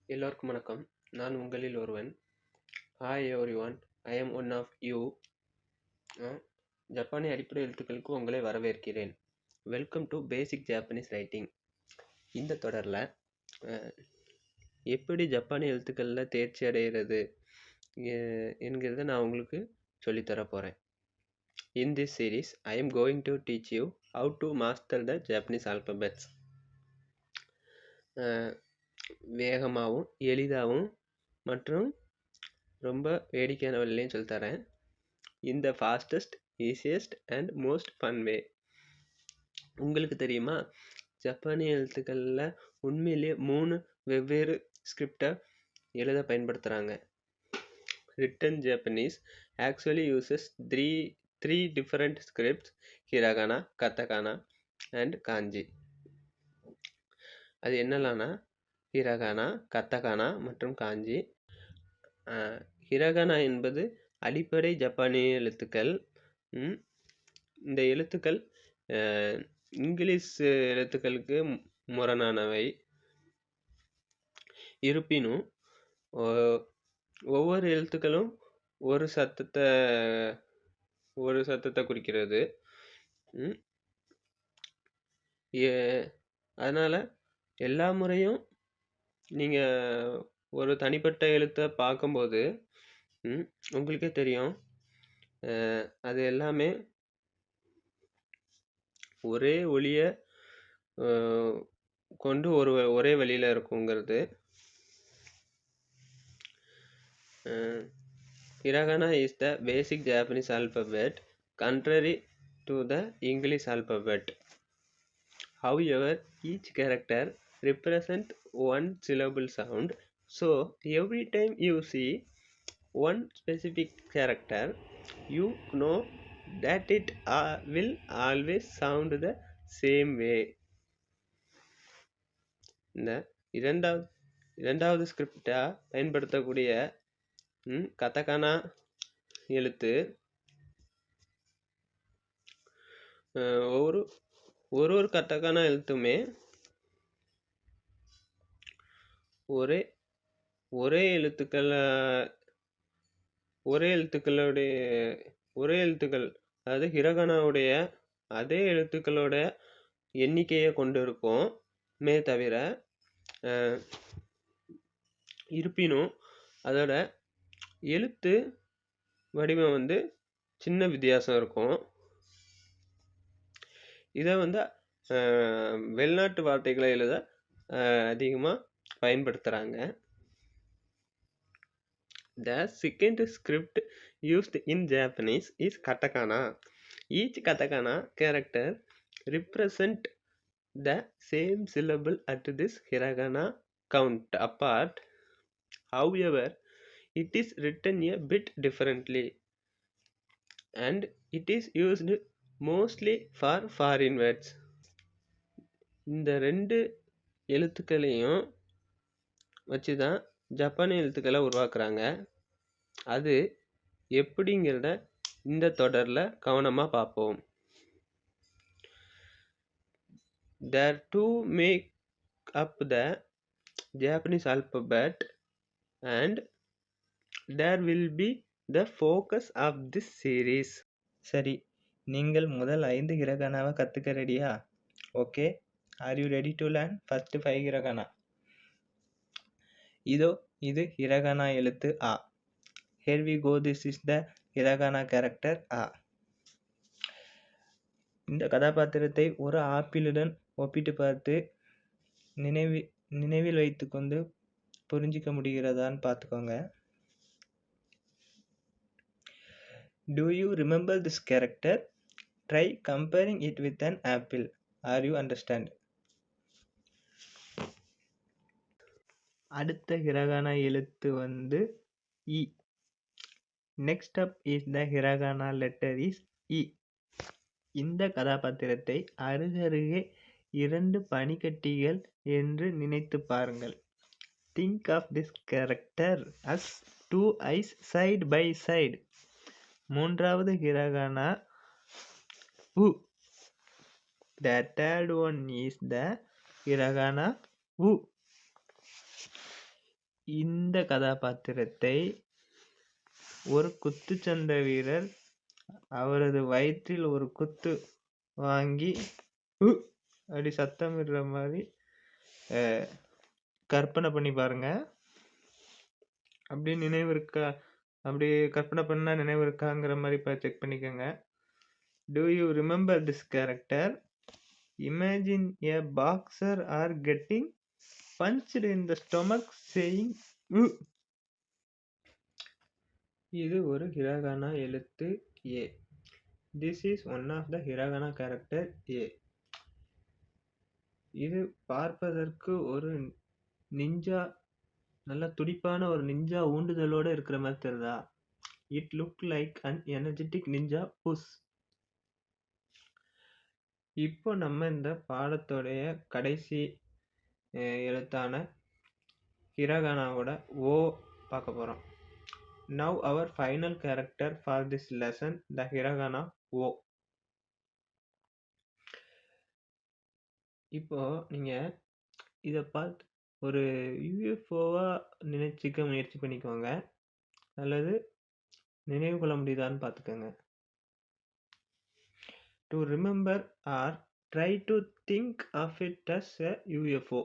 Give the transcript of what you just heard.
எல்லோருக்கும் வணக்கம். நான் உங்களில் ஒருவன். Hi everyone, I am one of you. ஜப்பானிய அடிப்படை எழுத்துக்களுக்கு உங்களை வரவேற்கிறேன். Welcome to basic Japanese writing. இந்த தொடரில் எப்படி ஜப்பானிய எழுத்துக்களில் தேர்ச்சி அடைகிறது என்கிறத நான் உங்களுக்கு சொல்லித்தர போகிறேன். In this series I am going to teach you how to master the Japanese alphabets. வேகமாகவும் எளிதாகவும் மற்றும் ரொம்ப வேடிக்கையான வழியிலையும் சொல்லித்தரேன். இந்த fastest, easiest and most fun வே. உங்களுக்கு தெரியுமா, ஜப்பானிய எழுத்துக்களில் உண்மையிலேயே 3 வெவ்வேறு ஸ்கிரிப்டை எழுத பயன்படுத்துகிறாங்க. Written Japanese actually uses three different scripts: hiragana, katakana and kanji. அது என்னலான்னா ஹிரகானா, கத்தகானா மற்றும் காஞ்சி. ஹிரகானா என்பது அடிப்படை ஜப்பானிய எழுத்துக்கள். இந்த எழுத்துக்கள் இங்கிலீஷ் எழுத்துக்களுக்கு முரணானவை. இருப்பினும் ஒவ்வொரு எழுத்துக்களும் ஒரு சத்தத்தை குறிக்கிறது. அதனால் எல்லா முறையும் நீங்கள் ஒரு தனிப்பட்ட எழுத்தை பார்க்கும்போது உங்களுக்கே தெரியும், அது எல்லாமே ஒரே ஒலியை கொண்டு ஒரே வழியில் இருக்குங்கிறது. Hiragana is the basic Japanese alphabet, contrary to the English alphabet. However, each character represents one syllable sound, so every time you see one specific character, you know that it will always sound the same way. இந்த இரண்டாவது ஸ்கிரிப்டா பயன்படுத்தக்கூடிய கதகானா எழுத்து ஒரு கதகானா எழுத்துமே ஒரே எழுத்துக்கள், அதாவது ஹிரகானாவுடைய அதே எழுத்துக்களோட எண்ணிக்கையை கொண்டு இருக்கும் தவிர, இருப்பினும் அதோட எழுத்து வடிவம் சின்ன வித்தியாசம் இருக்கும். இதை வெளிநாட்டு வார்த்தைகளை எழுத அதிகமாக பயன்படுத்துகிறாங்க. The second script used in Japanese is katakana. Each katakana character represents the same syllable at this hiragana count apart. However, it is written a bit differently and it is used mostly for foreign words. இந்த 2 எழுத்துக்களையும் வச்சு தான் ஜப்பானிய எழுத்துக்களை உருவாக்குறாங்க. அது எப்படிங்கிறத இந்த தொடரில் கவனமாக பார்ப்போம். There to make up the Japanese alphabet and there will be the focus of this series. சரி, நீங்கள் முதல் 5 ஹிரகானாவை கற்றுக்க ரெடியா? Okay, are you ready to learn first 5 ஹிரகானா? இது ஹிரகானா எழுத்து ஆ. Here we go, this is the hiragana character A. இந்த கதாபாத்திரத்தை ஒரு ஆப்பிளுடன் ஒப்பிட்டு பார்த்து நினைவில் வைத்துக்கொண்டு புரிஞ்சிக்க முடிகிறதான்னு பார்த்துக்கோங்க. Do you remember this character? Try comparing it with an apple. Are you understand? அடுத்த ஹிரகானா எழுத்து இ. Next up is the hiragana letter is E. இந்த கதாபாத்திரத்தை அருகருகே 2 பனிக்கட்டிகள் என்று நினைத்து பாருங்கள். Think of this character as 2 eyes side by side. மூன்றாவது ஹிரகானா U. The third one is the hiragana U. இந்த கதாபாத்திரத்தை ஒரு குத்துச்சண்டை வீரர் அவரது வயிற்றில் ஒரு குத்து வாங்கி அப்படி சத்தமிடுற மாதிரி கற்பனை பண்ணி பாருங்க. அப்படி நினைவு இருக்கா? அப்படி கற்பனை பண்ணா நினைவு இருக்காங்கிற மாதிரி இப்போ செக் பண்ணிக்கோங்க. Do you remember this character? Imagine a boxer are getting punched in the stomach saying இது ஒரு ஹிரகானா எழுத்து A. This is one of the hiragana character A. இது பார்ப்பதற்கு ஒரு நிஞ்சா, நல்ல துடிப்பான ஒரு நிஞ்சா ஊண்டுதலோட இருக்கிற மாதிரி தெரியுதா? It looked like an energetic ninja push. இப்போ நம்ம இந்த பாடத்தோடைய கடைசி எழுத்தான ஹிரகானாவோட ஓ பார்க்க போகிறோம். Now our final character for this lesson, the hiragana O. இப்போ நீங்கள் இதை பார்த்து ஒரு யூஎஃப்ஓவா நினைச்சிக்க முயற்சி பண்ணிக்கோங்க, அல்லது நினைவு கொள்ள முடியுதான்னு பார்த்துக்கோங்க. To remember or try to think of it as a UFO.